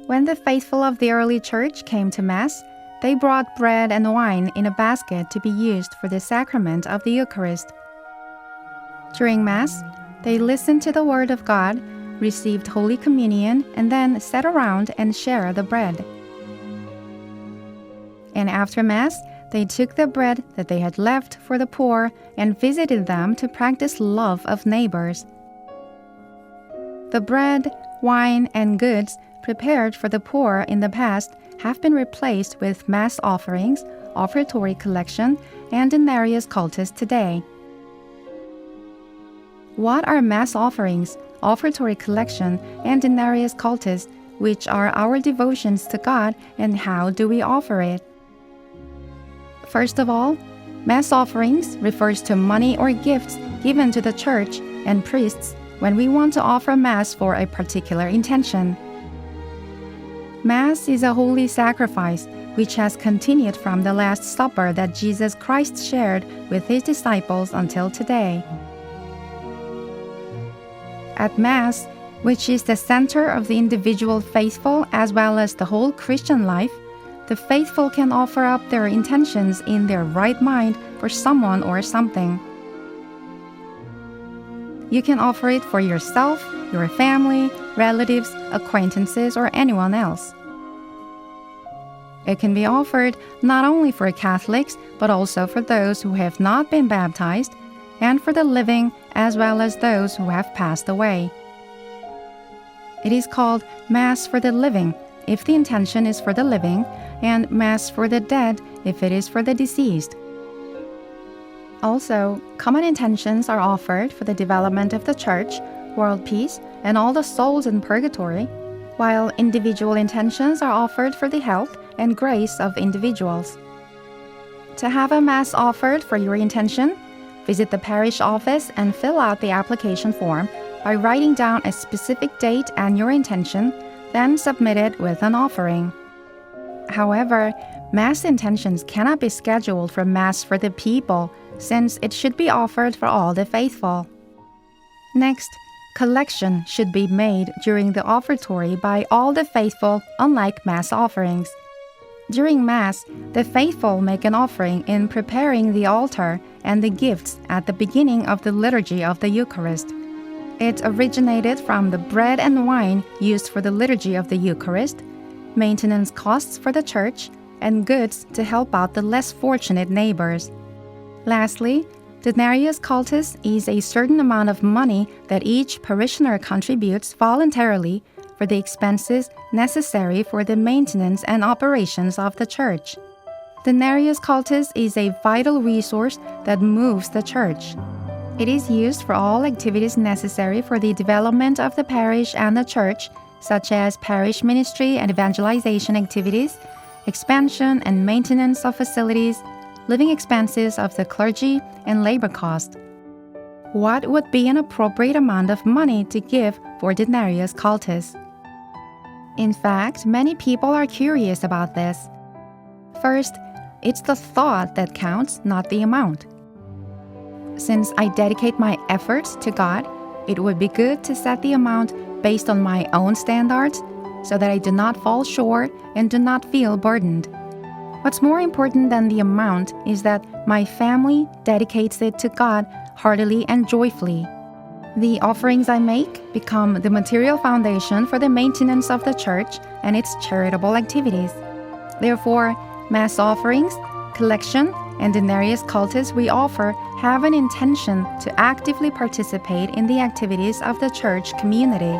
When the faithful of the early church came to Mass, they brought bread and wine in a basket to be used for the sacrament of the Eucharist. During Mass, they listened to the Word of God, received Holy Communion, and then sat around and shared the bread. And after Mass, they took the bread that they had left for the poor and visited them to practice love of neighbors. The bread, wine, and goods prepared for the poor in the past have been replaced with Mass offerings, offertory collection, and Denarius cultus today. What are Mass offerings, offertory collection, and Denarius cultus, which are our devotions to God, and how do we offer it? First of all, Mass offerings refers to money or gifts given to the Church and priests when we want to offer Mass for a particular intention. Mass is a holy sacrifice which has continued from the Last Supper that Jesus Christ shared with His disciples until today. At Mass, which is the center of the individual faithful as well as the whole Christian life, the faithful can offer up their intentions in their right mind for someone or something. You can offer it for yourself, your family, relatives, acquaintances, or anyone else. It can be offered not only for Catholics, but also for those who have not been baptized, and for the living as well as those who have passed away. It is called Mass for the living if the intention is for the living, and Mass for the dead if it is for the deceased. Also, common intentions are offered for the development of the Church, world peace, and all the souls in purgatory, while individual intentions are offered for the health and grace of individuals. To have a Mass offered for your intention, visit the parish office and fill out the application form by writing down a specific date and your intention, then submit it with an offering. However, Mass intentions cannot be scheduled for Mass for the people, since it should be offered for all the faithful. Next, collection should be made during the offertory by all the faithful, unlike Mass offerings. During Mass, the faithful make an offering in preparing the altar and the gifts at the beginning of the liturgy of the Eucharist. It originated from the bread and wine used for the liturgy of the Eucharist, maintenance costs for the Church, and goods to help out the less fortunate neighbors. Lastly, Denarius cultus is a certain amount of money that each parishioner contributes voluntarily for the expenses necessary for the maintenance and operations of the Church. Denarius cultus is a vital resource that moves the Church. It is used for all activities necessary for the development of the parish and the Church, such as parish ministry and evangelization activities, expansion and maintenance of facilities, living expenses of the clergy, and labor cost. What would be an appropriate amount of money to give for Denarius cultus? In fact, many people are curious about this. First, it's the thought that counts, not the amount. Since I dedicate my efforts to God, it would be good to set the amount based on my own standards so that I do not fall short and do not feel burdened. What's more important than the amount is that my family dedicates it to God heartily and joyfully. The offerings I make become the material foundation for the maintenance of the Church and its charitable activities. Therefore, Mass offerings, collection, and Denarius cultus we offer have an intention to actively participate in the activities of the Church community.